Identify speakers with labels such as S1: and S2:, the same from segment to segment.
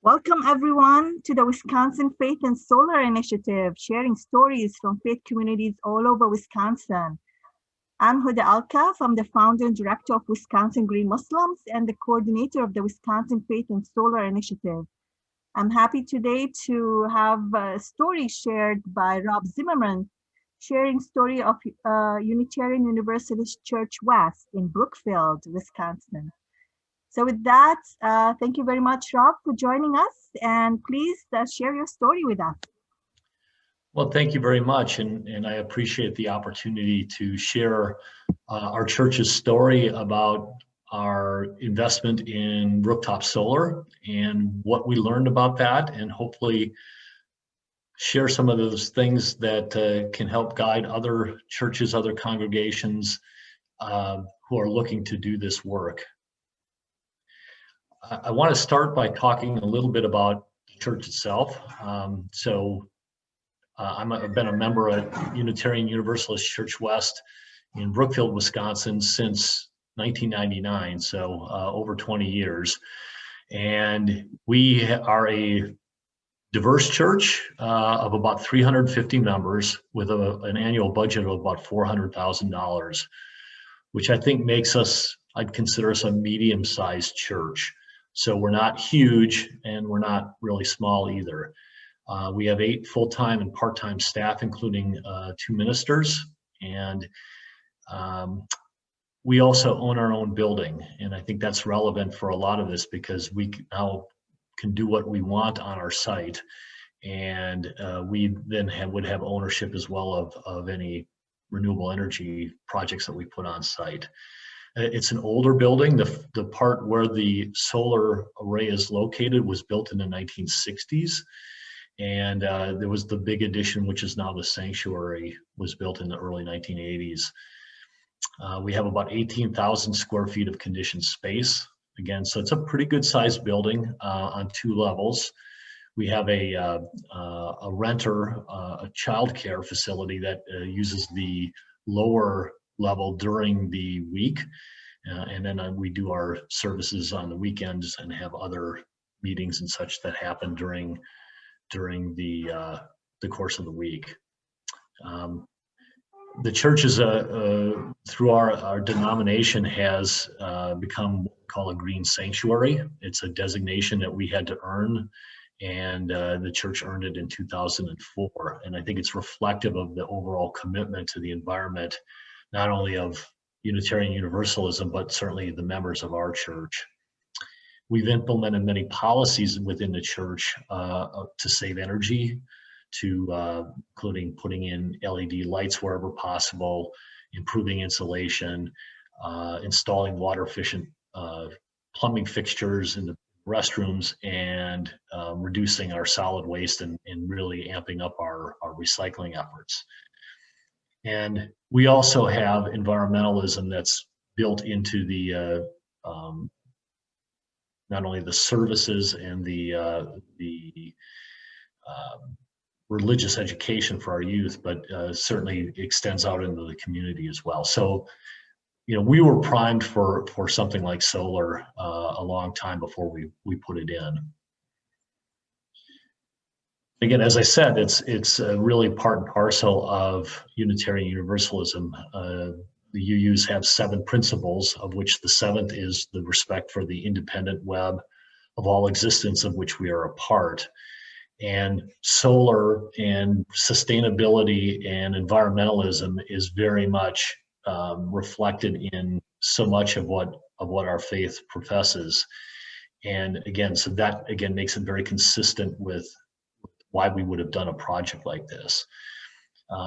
S1: Welcome everyone to the Wisconsin Faith and Solar Initiative, sharing stories from faith communities all over Wisconsin. I'm Huda Alkaff. I'm the founder and director of Wisconsin Green Muslims and the coordinator of the Wisconsin Faith and Solar Initiative. I'm happy today to have a story shared by Rob Zimmerman, sharing story of Unitarian Universalist Church West in Brookfield, Wisconsin. So with that, thank you very much, Rob, for joining us, and please share your story with us.
S2: Well, thank you very much, and I appreciate the opportunity to share our church's story about our investment in rooftop solar and what we learned about that, and hopefully share some of those things that can help guide other churches, other congregations who are looking to do this work. I want to start by talking a little bit about the church itself. I've been a member at Unitarian Universalist Church West in Brookfield, Wisconsin since 1999, so over 20 years. And we are a diverse church of about 350 members with an annual budget of about $400,000, which I think makes us, I'd consider us a medium-sized church. So we're not huge and we're not really small either. We have 8 full-time and part-time staff, including 2 ministers. And we also own our own building. And I think that's relevant for a lot of this because we now can do what we want on our site. And we then would have ownership as well of any renewable energy projects that we put on site. It's an older building. The part where the solar array is located was built in the 1960s. And there was the big addition, which is now the sanctuary, was built in the early 1980s. We have about 18,000 square feet of conditioned space. Again, so it's a pretty good sized building on 2 levels. We have a renter, a childcare facility that uses the lower level during the week. And then we do our services on the weekends and have other meetings and such that happen during the course of the week. The church is through our denomination has become what we call a green sanctuary. It's a designation that we had to earn, and the church earned it in 2004. And I think it's reflective of the overall commitment to the environment, not only of Unitarian Universalism, but certainly the members of our church. We've implemented many policies within the church to save energy, including putting in LED lights wherever possible, improving insulation, installing water-efficient plumbing fixtures in the restrooms, and reducing our solid waste and really amping up our recycling efforts. And we also have environmentalism that's built into the not only the services and the religious education for our youth, but certainly extends out into the community as well. So, you know, we were primed for something like solar a long time before we put it in. Again, as I said, it's really part and parcel of Unitarian Universalism. The UUs have 7 principles, of which the 7th is the respect for the independent web of all existence, of which we are a part. And solar and sustainability and environmentalism is very much reflected in so much of what our faith professes. And again, so that again makes it very consistent with why we would have done a project like this.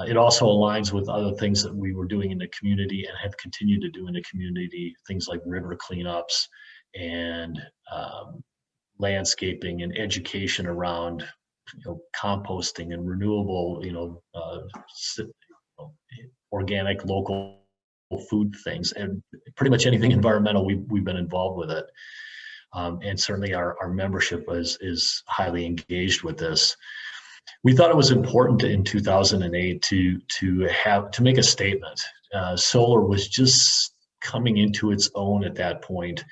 S2: It also aligns with other things that we were doing in the community and have continued to do in the community, things like river cleanups and landscaping and education around composting and renewable, organic, local food things, and pretty much anything environmental, we've been involved with it. And certainly our membership is highly engaged with this. We thought it was important in 2008 to make a statement. Solar was just coming into its own at that point,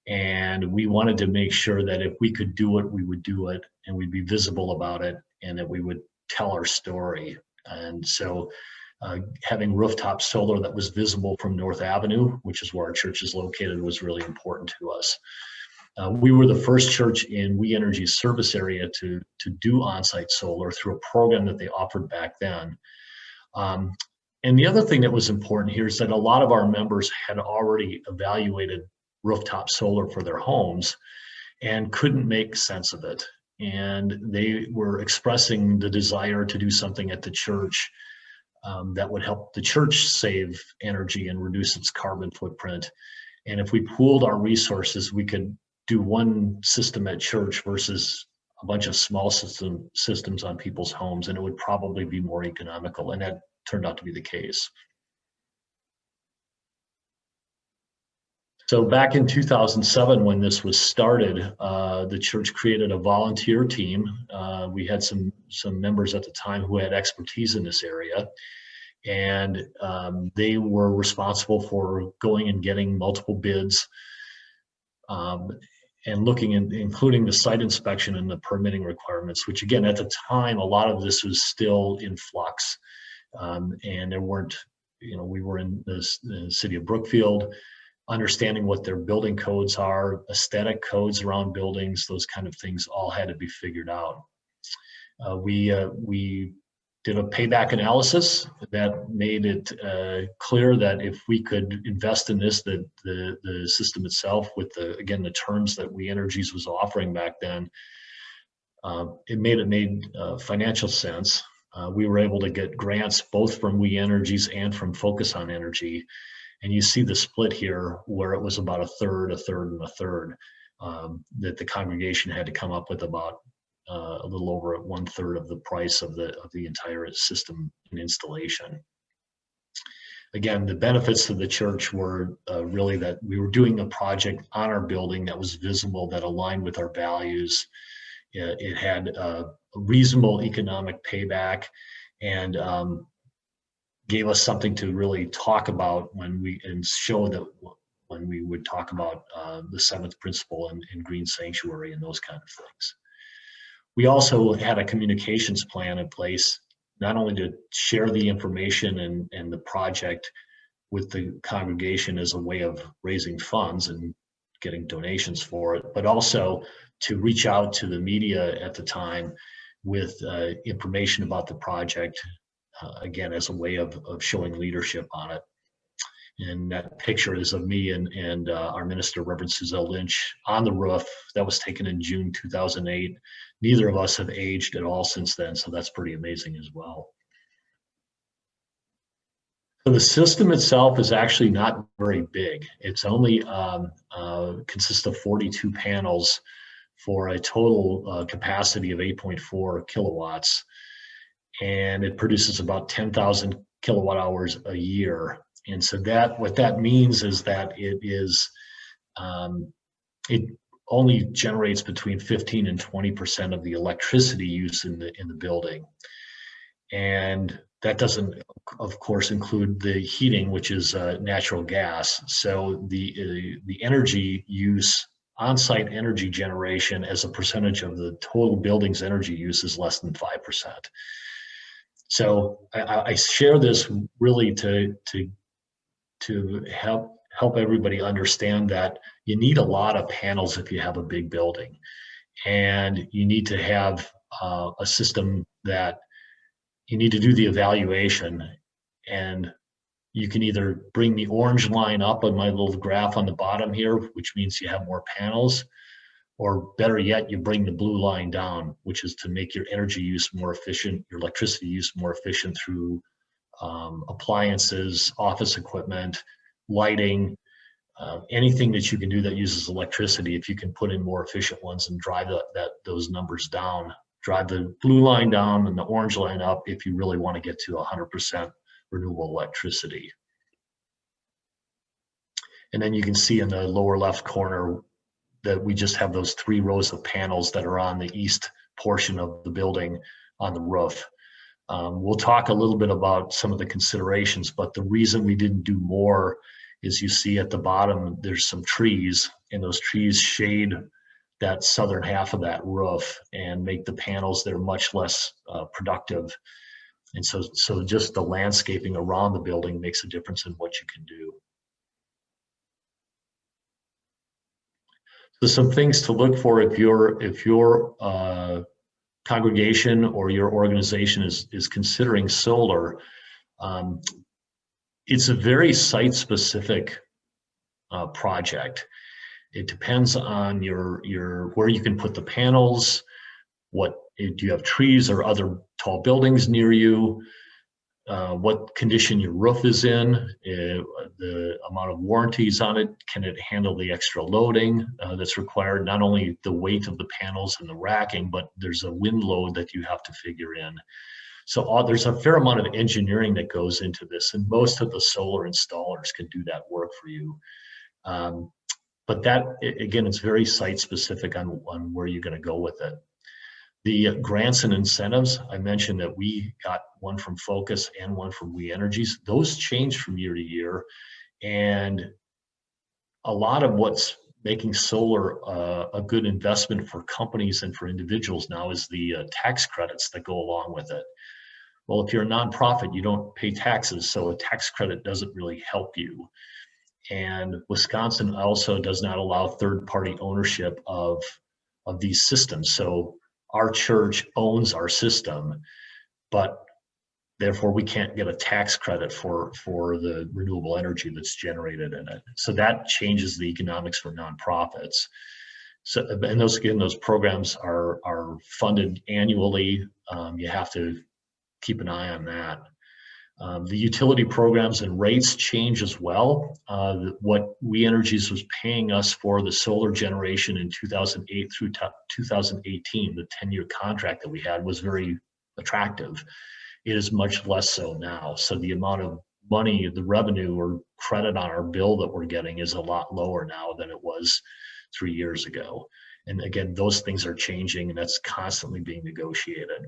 S2: And we wanted to make sure that if we could do it, we would do it, and we'd be visible about it, and that we would tell our story. And so having rooftop solar that was visible from North Avenue, which is where our church is located, was really important to us. We were the first church in We Energy's service area to do on-site solar through a program that they offered back then. And the other thing that was important here is that a lot of our members had already evaluated rooftop solar for their homes and couldn't make sense of it. And they were expressing the desire to do something at the church that would help the church save energy and reduce its carbon footprint. And if we pooled our resources, we could do one system at church versus a bunch of small systems on people's homes, and it would probably be more economical. And that turned out to be the case. So back in 2007, when this was started, the church created a volunteer team. We had some members at the time who had expertise in this area, and they were responsible for going and getting multiple bids and looking in, including the site inspection and the permitting requirements, which again, at the time, a lot of this was still in flux. And there weren't, we were in the city of Brookfield, understanding what their building codes are, aesthetic codes around buildings, those kind of things all had to be figured out. We did a payback analysis that made it clear that if we could invest in this, that the system itself, with the terms that We Energies was offering back then, it made financial sense. We were able to get grants both from We Energies and from Focus on Energy. And you see the split here where it was about a third, and a third, that the congregation had to come up with about a little over 1/3 of the price of the entire system and installation. Again, the benefits to the church were really that we were doing a project on our building that was visible, that aligned with our values. It had a reasonable economic payback, and gave us something to really talk about and show that when we would talk about the seventh principle and green sanctuary and those kind of things. We also had a communications plan in place, not only to share the information and the project with the congregation as a way of raising funds and getting donations for it, but also to reach out to the media at the time with information about the project, again, as a way of showing leadership on it. And that picture is of me and our minister, Reverend Suzelle Lynch, on the roof. That was taken in June 2008. Neither of us have aged at all since then, so that's pretty amazing as well. So the system itself is actually not very big. It's only consists of 42 panels for a total capacity of 8.4 kilowatts. And it produces about 10,000 kilowatt hours a year. And so what that means is that it only generates between 15 and 20% of the electricity use in the building. And that doesn't, of course, include the heating, which is natural gas. So the energy use, on-site energy generation as a percentage of the total building's energy use is less than 5%. So I share this really to help everybody understand that you need a lot of panels if you have a big building, and you need to have a system that you need to do the evaluation, and you can either bring the orange line up on my little graph on the bottom here, which means you have more panels, or better yet, you bring the blue line down, which is to make your energy use more efficient, your electricity use more efficient through appliances, office equipment, lighting, anything that you can do that uses electricity. If you can put in more efficient ones and drive those numbers down, drive the blue line down and the orange line up if you really want to get to 100% renewable electricity. And then you can see in the lower left corner that we just have those 3 rows of panels that are on the east portion of the building on the roof. We'll talk a little bit about some of the considerations, but the reason we didn't do more is, you see at the bottom, there's some trees and those trees shade that southern half of that roof and make the panels that are much less productive. And so just the landscaping around the building makes a difference in what you can do. So some things to look for if your congregation or your organization is considering solar. It's a very site-specific project. It depends on your where you can put the panels. Do you have trees or other tall buildings near you? What condition your roof is in, the amount of warranties on it, can it handle the extra loading that's required, not only the weight of the panels and the racking, but there's a wind load that you have to figure in. So there's a fair amount of engineering that goes into this, and most of the solar installers can do that work for you. But that, again, it's very site specific on where you're going to go with it. The grants and incentives, I mentioned that we got one from Focus and one from We Energies. Those change from year to year. And a lot of what's making solar a good investment for companies and for individuals now is the tax credits that go along with it. Well, if you're a nonprofit, you don't pay taxes, so a tax credit doesn't really help you. And Wisconsin also does not allow third-party ownership of these systems. So our church owns our system, but therefore we can't get a tax credit for the renewable energy that's generated in it. So that changes the economics for nonprofits. So, and those programs are funded annually. You have to keep an eye on that. The utility programs and rates change as well. What We Energies was paying us for the solar generation in 2008 through 2018, the 10-year contract that we had, was very attractive. It is much less so now. So the amount of money, the revenue or credit on our bill that we're getting is a lot lower now than it was 3 years ago. And again, those things are changing, and that's constantly being negotiated.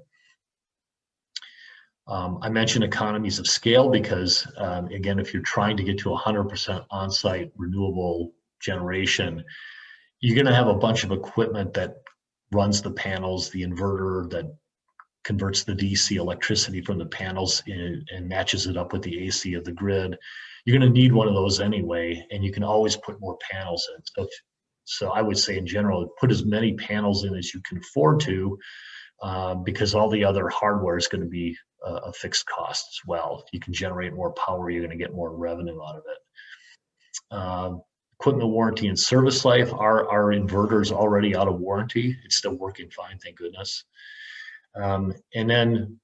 S2: I mentioned economies of scale because, again, if you're trying to get to 100% on-site renewable generation, you're going to have a bunch of equipment that runs the panels, the inverter that converts the DC electricity from the panels and matches it up with the AC of the grid. You're going to need one of those anyway, and you can always put more panels in. So I would say in general, put as many panels in as you can afford to, because all the other hardware is going to be a fixed cost as well. If you can generate more power, you're going to get more revenue out of it. Equipment warranty and service life, our inverter is already out of warranty. It's still working fine, thank goodness. And then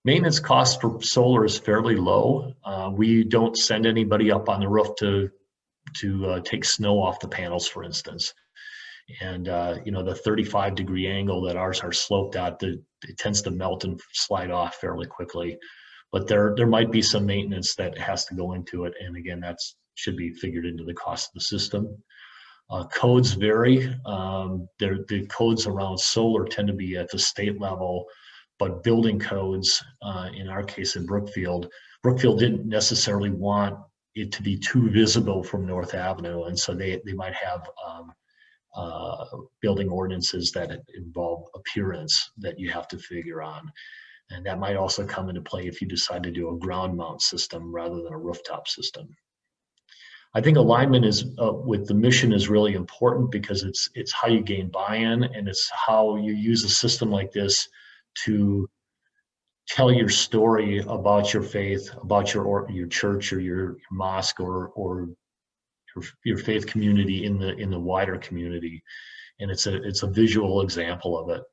S2: maintenance costs for solar is fairly low. We don't send anybody up on the roof to take snow off the panels, for instance. And the 35-degree angle that ours are sloped at, it tends to melt and slide off fairly quickly. But there might be some maintenance that has to go into it, and again, that should be figured into the cost of the system. Codes vary. The codes around solar tend to be at the state level, but building codes, in our case in Brookfield didn't necessarily want it to be too visible from North Avenue, and so they might have building ordinances that involve appearance that you have to figure on. And that might also come into play if you decide to do a ground mount system rather than a rooftop system. I think alignment is with the mission is really important because it's how you gain buy-in, and it's how you use a system like this to tell your story about your faith, about your church or your mosque or your faith community in the wider community. And it's a visual example of it.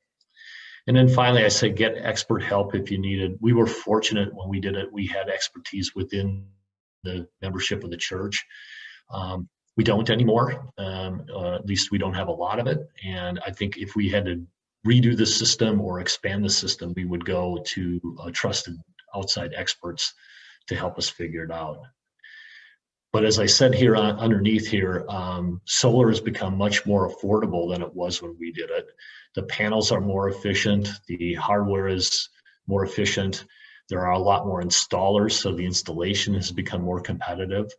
S2: And then finally, I say get expert help if you need it. We were fortunate when we did it. We had expertise within the membership of the church. We don't anymore. At least we don't have a lot of it. And I think if we had to redo the system or expand the system, we would go to trusted outside experts to help us figure it out. But as I said here underneath here, solar has become much more affordable than it was when we did it. The panels are more efficient. The hardware is more efficient. There are a lot more installers, so the installation has become more competitive.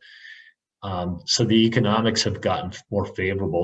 S2: So the economics have gotten more favorable.